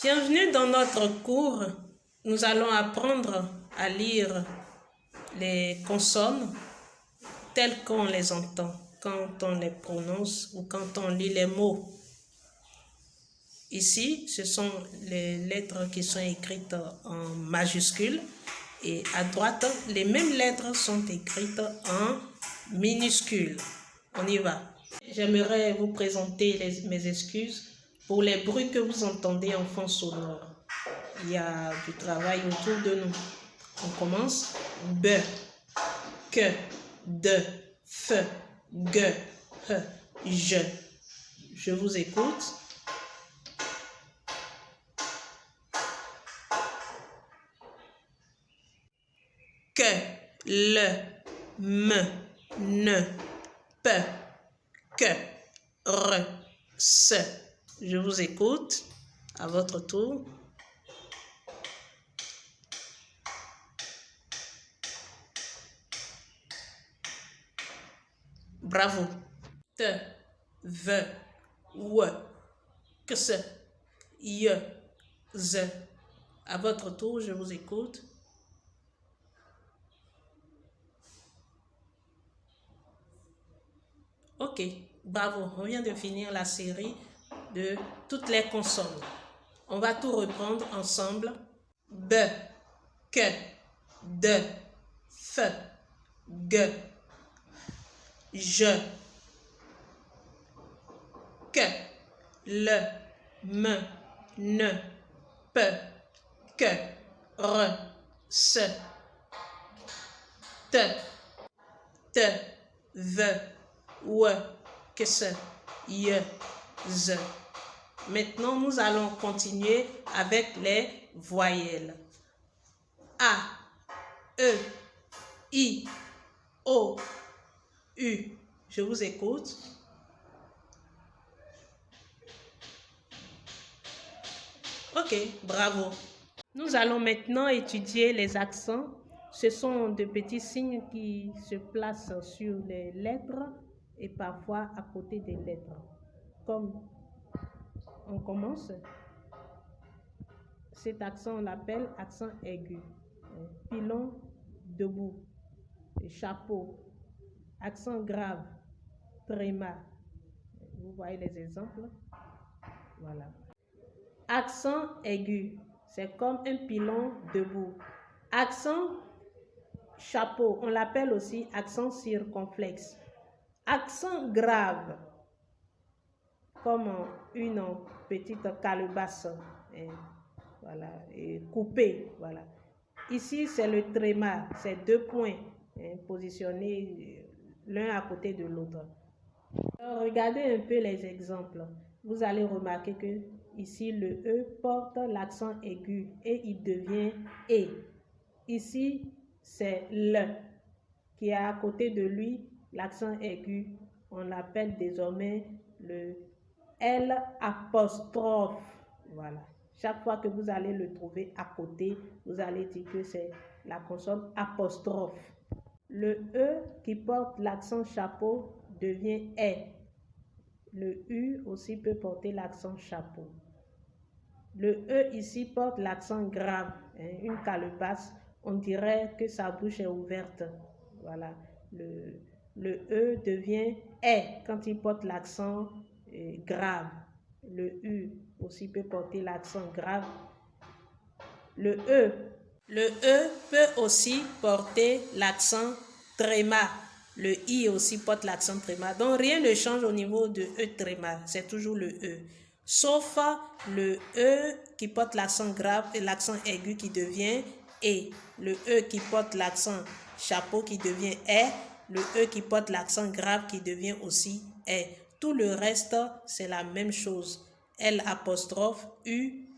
Bienvenue dans notre cours. Nous allons apprendre à lire les consonnes telles qu'on les entend, quand on les prononce ou quand on lit les mots. Ici, ce sont les lettres qui sont écrites en majuscules et à droite, les mêmes lettres sont écrites en minuscules. On y va. J'aimerais vous présenter mes excuses pour les bruits que vous entendez en fond sonore. Il y a du travail autour de nous. On commence. B, que, de, f, g, h, je. Je vous écoute. Que, le, me, ne, pe, que, re, se. Je vous écoute. À votre tour. Bravo. Te, ve, we, que se, ye, ze. À votre tour, je vous écoute. Ok, bravo. On vient de finir la série de toutes les consonnes. On va tout reprendre ensemble. B, que, de, f, g, je, que, le, me, ne, pe, que, re, se, te, ve, we, que se, ye, ze. Maintenant, nous allons continuer avec les voyelles. A, E, I, O, U. Je vous écoute. Ok, bravo. Nous allons maintenant étudier les accents. Ce sont de petits signes qui se placent sur les lettres et parfois à côté des lettres. Comme on commence, cet accent, on l'appelle accent aigu. Pilon, debout. Chapeau. Accent grave. Tréma. Vous voyez les exemples? Voilà. Accent aigu, c'est comme un pilon debout. Accent chapeau, on l'appelle aussi accent circonflexe. Accent grave, comme une petite calebasse, voilà, et coupée, voilà. Ici, c'est le tréma, c'est deux points positionnés l'un à côté de l'autre. Regardez un peu les exemples. Vous allez remarquer que ici, le E porte l'accent aigu et il devient E. Ici, c'est le qui est à côté de lui, l'accent aigu. On l'appelle désormais le L apostrophe. Voilà. Chaque fois que vous allez le trouver à côté, vous allez dire que c'est la consonne apostrophe. Le E qui porte l'accent chapeau devient E. Le U aussi peut porter l'accent chapeau. Le E ici porte l'accent grave, une calebasse. On dirait que sa bouche est ouverte. Voilà. Le E devient E quand il porte l'accent grave. Le U aussi peut porter l'accent grave. Le E peut aussi porter l'accent tréma. Le I aussi porte l'accent tréma. Donc, rien ne change au niveau de E tréma. C'est toujours le E. Sauf le E qui porte l'accent grave et l'accent aigu qui devient E. Le E qui porte l'accent chapeau qui devient E. Le E qui porte l'accent grave qui devient aussi E. Tout le reste, c'est la même chose. L apostrophe, U,